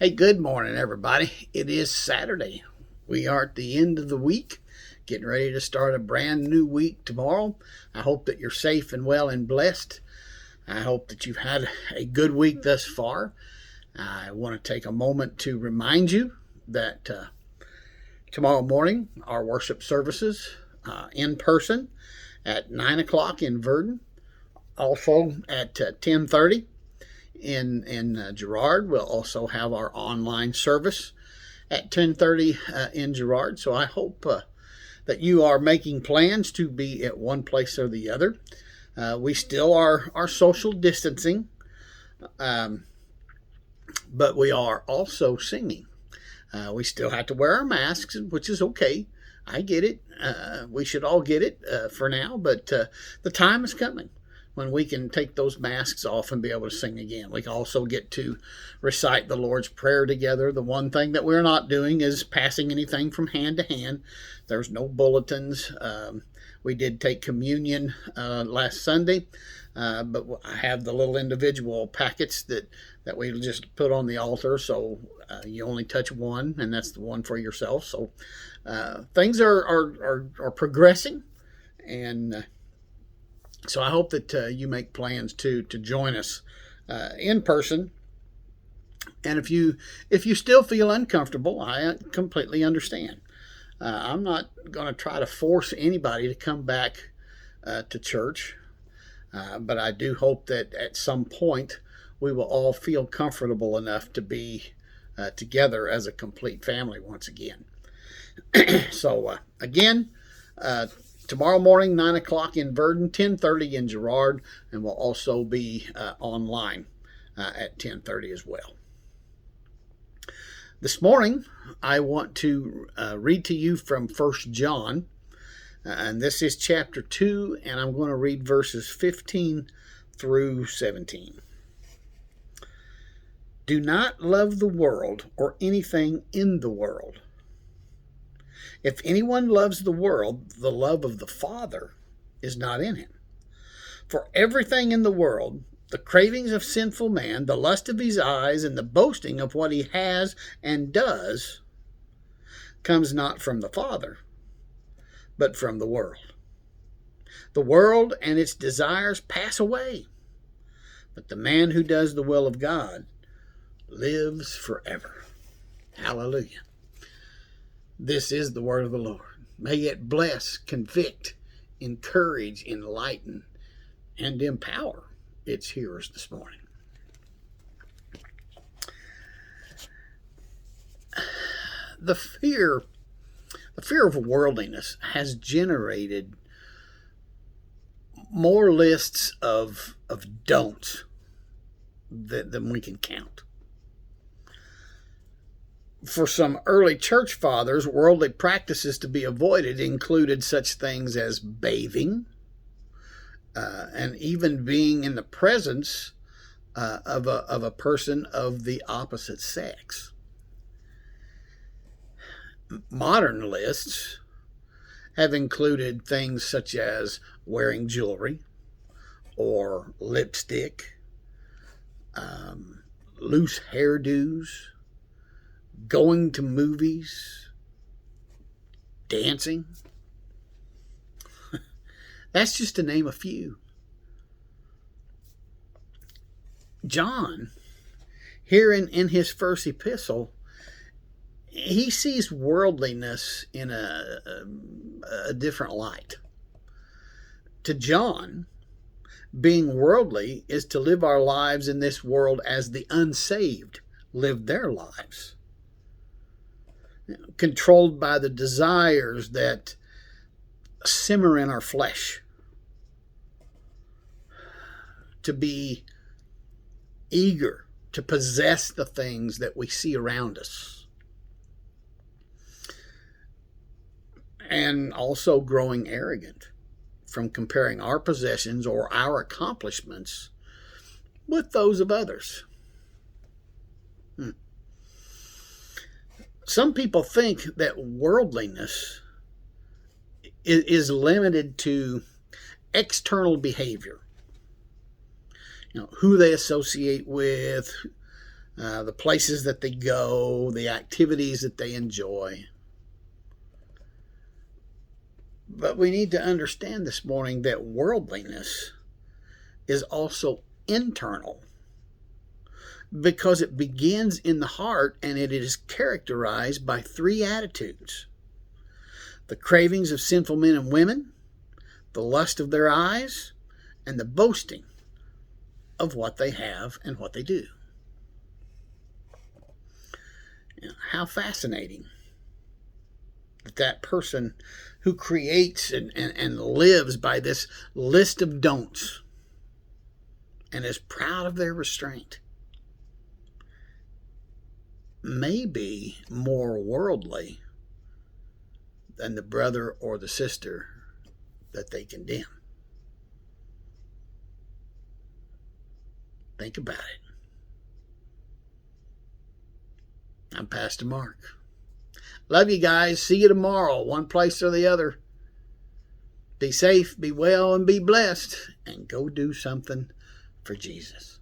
Hey, good morning, everybody. It is Saturday. We are at the end of the week, getting ready to start a brand new week tomorrow. I hope that you're safe and well and blessed. I hope that you've had a good week thus far. I want to take a moment to remind you that tomorrow morning, our worship services in person at 9 o'clock in Verdon, also at 10:30 in Girard. We'll also have our online service at 10:30 in Girard. So I hope that you are making plans to be at one place or the other. We still are social distancing, but we are also singing. We still have to wear our masks, which is okay. I get it. We should all get it for now, but the time is coming when we can take those masks off and be able to sing again. We can also get to recite the Lord's Prayer together. The one thing that we're not doing is passing anything from hand to hand. There's no bulletins. We did take communion last Sunday, but I have the little individual packets that we just put on the altar, so you only touch one, and that's the one for yourself. So things are progressing, and so I hope that you make plans to join us in person. And if you still feel uncomfortable, I completely understand. I'm not going to try to force anybody to come back to church, but I do hope that at some point we will all feel comfortable enough to be together as a complete family once again. So again, tomorrow morning, 9 o'clock in Verdon, 10:30 in Girard, and we'll also be online at 10:30 as well. This morning, I want to read to you from 1 John, and this is chapter 2, and I'm going to read verses 15 through 17. Do not love the world or anything in the world. If anyone loves the world, the love of the Father is not in him. For everything in the world, the cravings of sinful man, the lust of his eyes, and the boasting of what he has and does, comes not from the Father, but from the world. The world and its desires pass away, but the man who does the will of God lives forever. Hallelujah. This is the word of the Lord. May it bless, convict, encourage, enlighten, and empower its hearers this morning. The fear of worldliness has generated more lists of don'ts than we can count. For some early church fathers, worldly practices to be avoided included such things as bathing and even being in the presence of a person of the opposite sex. Modern lists have included things such as wearing jewelry or lipstick, loose hairdos, going to movies, dancing. That's just to name a few. John, here in his first epistle, he sees worldliness in a different light. To John, being worldly is to live our lives in this world as the unsaved live their lives, controlled by the desires that simmer in our flesh, to be eager to possess the things that we see around us, and also growing arrogant from comparing our possessions or our accomplishments with those of others. Some people think that worldliness is limited to external behavior. Who they associate with, the places that they go, the activities that they enjoy. But we need to understand this morning that worldliness is also internal, because it begins in the heart and it is characterized by three attitudes: the cravings of sinful men and women, the lust of their eyes, and the boasting of what they have and what they do. How fascinating that person who creates and lives by this list of don'ts and is proud of their restraint may be more worldly than the brother or the sister that they condemn. Think about it. I'm Pastor Mark. Love you guys. See you tomorrow, one place or the other. Be safe, be well, and be blessed. And go do something for Jesus.